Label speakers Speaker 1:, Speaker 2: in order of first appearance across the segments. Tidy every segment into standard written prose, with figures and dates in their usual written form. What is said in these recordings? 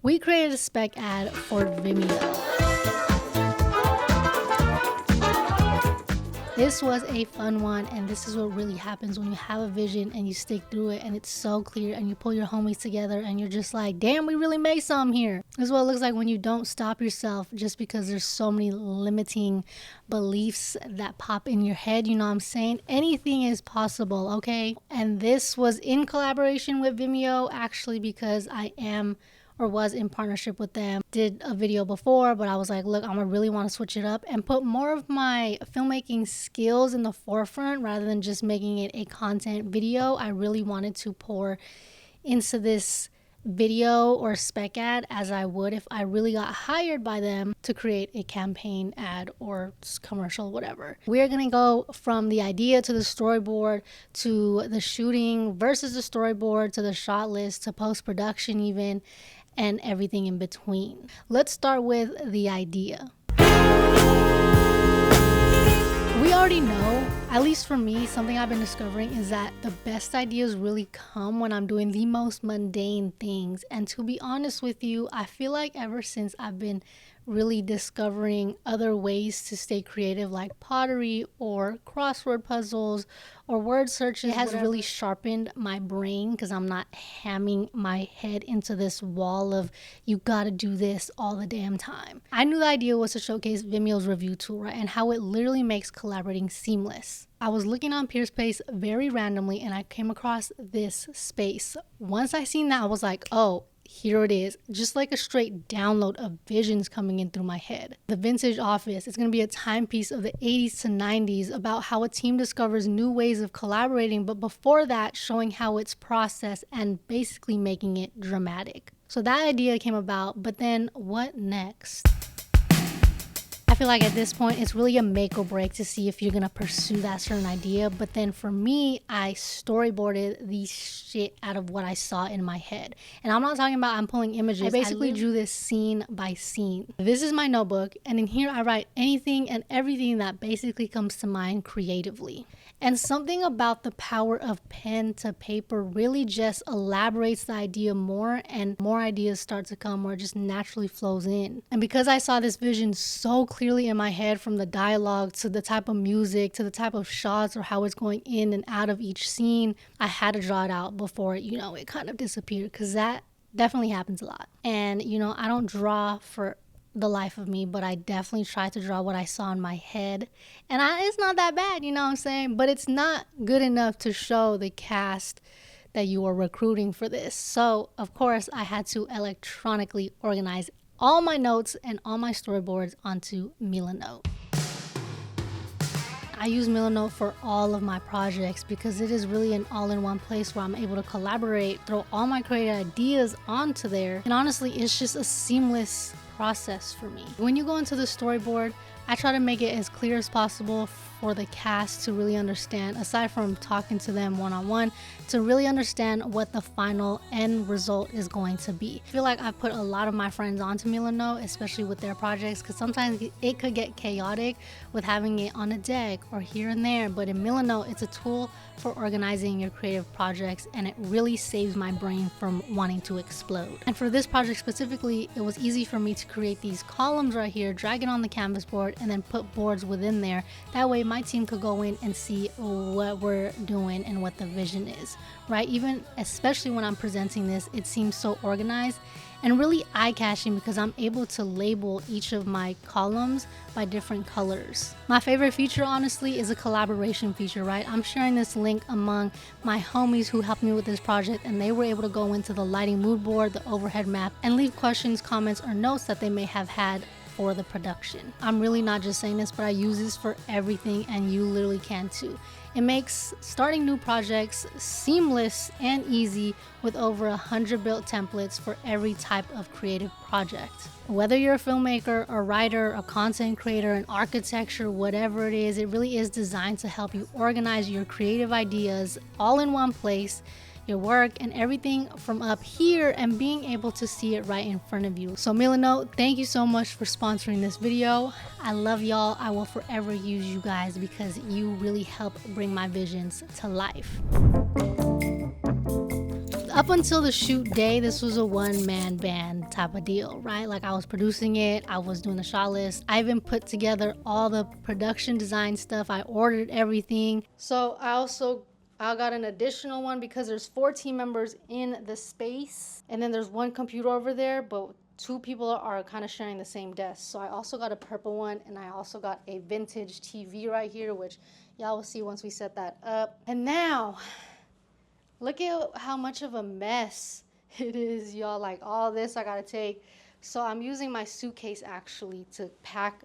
Speaker 1: We created a spec ad for Vimeo. This was a fun one, and this is what really happens when you have a vision and you stick through it and it's so clear and you pull your homies together and you're just like, damn, we really made something here. This is what it looks like when you don't stop yourself just because there's so many limiting beliefs that pop in your head. You know what I'm saying? Anything is possible, okay? And this was in collaboration with Vimeo, actually, because I was in partnership with them. Did a video before, but I was like, look, I'm gonna really want to switch it up and put more of my filmmaking skills in the forefront rather than just making it a content video. I really wanted to pour into this video or spec ad as I would if I really got hired by them to create a campaign ad or commercial, whatever. We're gonna go from the idea to the storyboard to the shooting versus the storyboard to the shot list to post-production even, and everything in between. Let's start with the idea. We already know, at least for me, something I've been discovering is that the best ideas really come when I'm doing the most mundane things. And to be honest with you, I feel like ever since I've been really discovering other ways to stay creative, like pottery or crossword puzzles or word searches, it has really sharpened my brain because I'm not hamming my head into this wall of you gotta do this all the damn time. I knew the idea was to showcase Vimeo's review tool, right, and how it literally makes collaborating seamless. I was looking on Peerspace very randomly and I came across this space. Once I seen that, I was like, oh, here it is, just like a straight download of visions coming in through my head. The Vintage Office is going to be a timepiece of the 80s to 90s about how a team discovers new ways of collaborating, but before that, showing how it's processed and basically making it dramatic. So that idea came about, but then what next? I feel like at this point, it's really a make or break to see if you're going to pursue that certain idea. But then for me, I storyboarded the shit out of what I saw in my head. And I'm not talking about I'm pulling images. I basically drew this scene by scene. This is my notebook. And in here, I write anything and everything that basically comes to mind creatively. And something about the power of pen to paper really just elaborates the idea more, and more ideas start to come where it just naturally flows in. And because I saw this vision so clearly in my head, from the dialogue to the type of music to the type of shots or how it's going in and out of each scene, I had to draw it out before, it kind of disappeared, because that definitely happens a lot. And, I don't draw for the life of me, but I definitely tried to draw what I saw in my head, and it's not that bad, you know what I'm saying, but it's not good enough to show the cast that you are recruiting for this. So of course I had to electronically organize all my notes and all my storyboards onto Milanote. I use Milanote for all of my projects because it is really an all-in-one place where I'm able to collaborate, throw all my creative ideas onto there, and honestly, it's just a seamless process for me. When you go into the storyboard, I try to make it as clear as possible for the cast to really understand, aside from talking to them one-on-one, to really understand what the final end result is going to be. I feel like I put a lot of my friends onto Milanote, especially with their projects, because sometimes it could get chaotic with having it on a deck or here and there, but in Milanote, it's a tool for organizing your creative projects, and it really saves my brain from wanting to explode. And for this project specifically, it was easy for me to create these columns right here, drag it on the canvas board, and then put boards within there. That way my team could go in and see what we're doing and what the vision is, right? Even especially when I'm presenting this, it seems so organized and really eye-catching because I'm able to label each of my columns by different colors. My favorite feature, honestly, is a collaboration feature, right? I'm sharing this link among my homies who helped me with this project, and they were able to go into the lighting mood board, the overhead map, and leave questions, comments, or notes that they may have had for the production. I'm really not just saying this, but I use this for everything, and you literally can too. It makes starting new projects seamless and easy with over 100 built templates for every type of creative project. Whether you're a filmmaker, a writer, a content creator, an architecture, whatever it is, it really is designed to help you organize your creative ideas all in one place, your work and everything from up here, and being able to see it right in front of you. So Milanote, thank you so much for sponsoring this video. I love y'all. I will forever use you guys because you really help bring my visions to life. The Up until the shoot day, this was a one-man band type of deal, right? Like I was producing it, I was doing the shot list. I even put together all the production design stuff. I ordered everything. So I got an additional one because there's 4 team members in the space. And then there's one computer over there, but 2 people are kind of sharing the same desk. So I also got a purple one, and I also got a vintage TV right here, which y'all will see once we set that up. And now, look at how much of a mess it is, y'all. Like all this I gotta take. So I'm using my suitcase actually to pack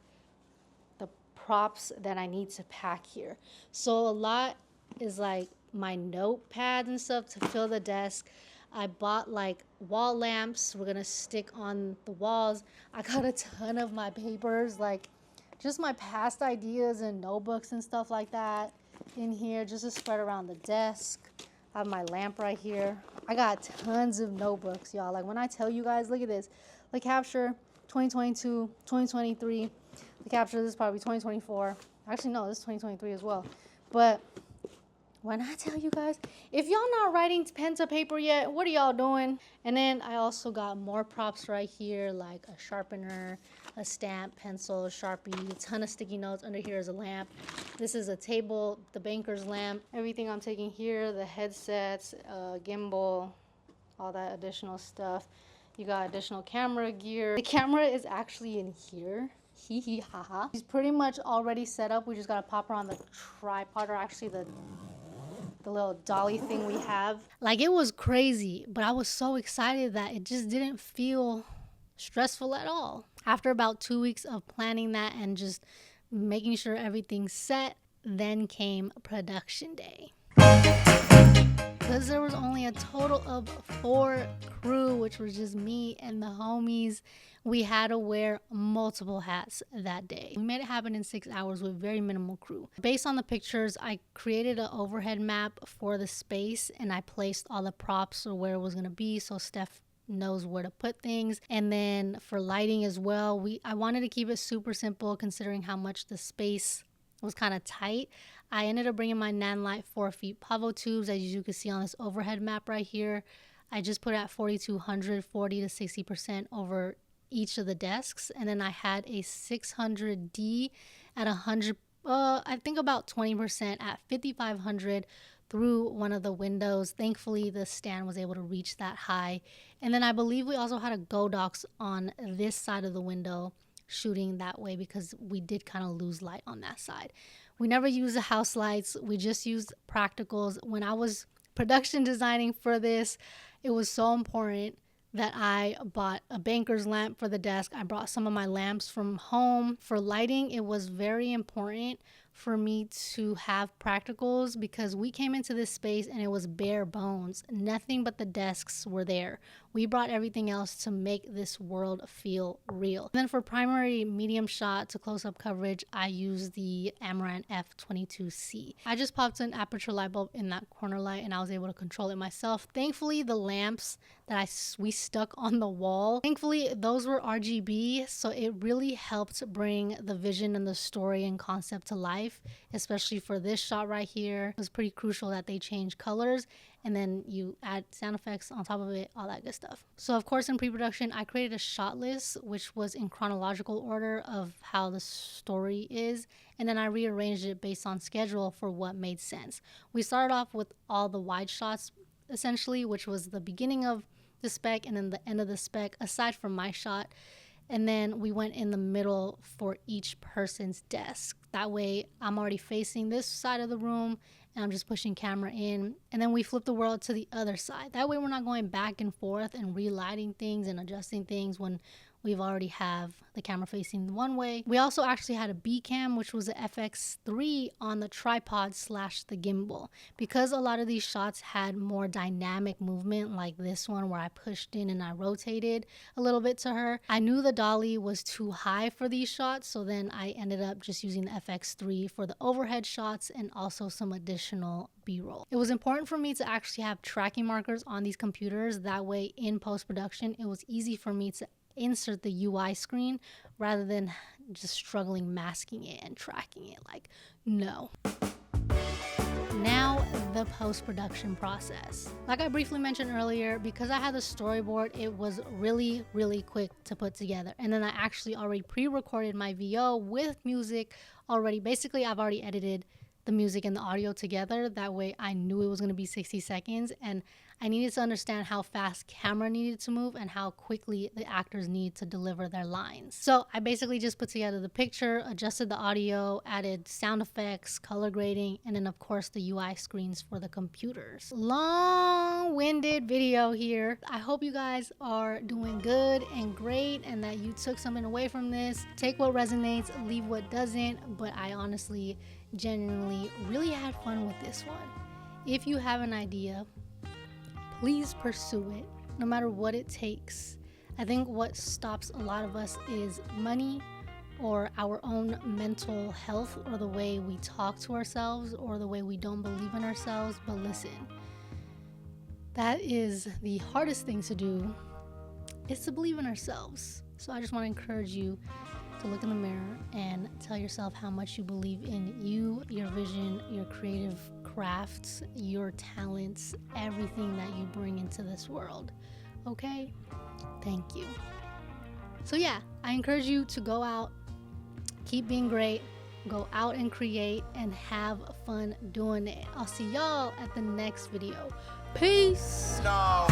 Speaker 1: the props that I need to pack here. So a lot is like my notepads and stuff to fill the desk. I bought like wall lamps we're gonna stick on the walls. I got a ton of my papers, like just my past ideas and notebooks and stuff like that in here just to spread around the desk. I have my lamp right here. I got tons of notebooks, y'all. Like when I tell you guys, look at this. The capture 2022, 2023. The capture, this is probably 2024. Actually, no, this is 2023 as well. But when I tell you guys, if y'all not writing pen to paper yet, what are y'all doing? And then I also got more props right here, like a sharpener, a stamp, pencil, Sharpie, a ton of sticky notes. Under here is a lamp. This is a table, the banker's lamp. Everything I'm taking here, the headsets, gimbal, all that additional stuff. You got additional camera gear. The camera is actually in here. Hee hee ha ha. She's pretty much already set up. We just gotta pop her on the tripod, or actually the little dolly thing we have. Like it was crazy, but I was so excited that it just didn't feel stressful at all. After about 2 weeks of planning that and just making sure everything's set, then came production day. Because there was only a total of 4 crew, which was just me and the homies, we had to wear multiple hats that day. We made it happen in 6 hours with very minimal crew. Based on the pictures, I created an overhead map for the space and I placed all the props or where it was going to be so Steph knows where to put things. And then for lighting as well, I wanted to keep it super simple considering how much the space was kind of tight. I ended up bringing my Nanlite 4 feet Pavo tubes, as you can see on this overhead map right here. I just put it at 4,200, 40 to 60% over each of the desks. And then I had a 600D at 100, I think about 20% at 5,500 through one of the windows. Thankfully, the stand was able to reach that high. And then I believe we also had a Godox on this side of the window shooting that way because we did kind of lose light on that side. We never used the house lights. We just used practicals. When I was production designing for this, it was so important that I bought a banker's lamp for the desk. I brought some of my lamps from home. For lighting, it was very important for me to have practicals because we came into this space and it was bare bones. Nothing but the desks were there. We brought everything else to make this world feel real. And then for primary medium shot to close-up coverage, I used the Amaran F22C. I just popped an aperture light bulb in that corner light and I was able to control it myself. Thankfully, the lamps that we stuck on the wall, thankfully those were RGB, so it really helped bring the vision and the story and concept to life, especially for this shot right here. It was pretty crucial that they change colors and then you add sound effects on top of it, all that good stuff. So of course in pre-production, I created a shot list, which was in chronological order of how the story is. And then I rearranged it based on schedule for what made sense. We started off with all the wide shots, essentially, which was the beginning of the spec and then the end of the spec, aside from my shot. And then we went in the middle for each person's desk. That way I'm already facing this side of the room and I'm just pushing camera in. And then we flip the world to the other side. That way we're not going back and forth and relighting things and adjusting things when we've already have the camera facing one way. We also actually had a B cam, which was a FX3 on the tripod / the gimbal. Because a lot of these shots had more dynamic movement, like this one where I pushed in and I rotated a little bit to her, I knew the dolly was too high for these shots, so then I ended up just using the FX3 for the overhead shots and also some additional B-roll. It was important for me to actually have tracking markers on these computers. That way in post-production, it was easy for me to insert the UI screen rather than just struggling masking it and tracking it. Like, no. Now, the post-production process. Like I briefly mentioned earlier, because I had the storyboard, it was really, really quick to put together. And then I actually already pre-recorded my VO with music already. Basically, I've already edited the music and the audio together. That way I knew it was going to be 60 seconds, and I needed to understand how fast camera needed to move and how quickly the actors need to deliver their lines. So I basically just put together the picture, adjusted the audio, added sound effects, color grading, and then of course the UI screens for the computers. Long-winded video here. I hope you guys are doing good and great and that you took something away from this. Take what resonates, leave what doesn't, but I honestly, genuinely really had fun with this one. If you have an idea, please pursue it, no matter what it takes. I think what stops a lot of us is money or our own mental health or the way we talk to ourselves or the way we don't believe in ourselves. But listen, that is the hardest thing to do, is to believe in ourselves. So I just want to encourage you to look in the mirror and tell yourself how much you believe in you, your vision, your creative crafts, your talents, everything that you bring into this world. Okay? Thank you. So yeah, I encourage you to go out, keep being great, go out and create, and have fun doing it. I'll see y'all at the next video. Peace. No.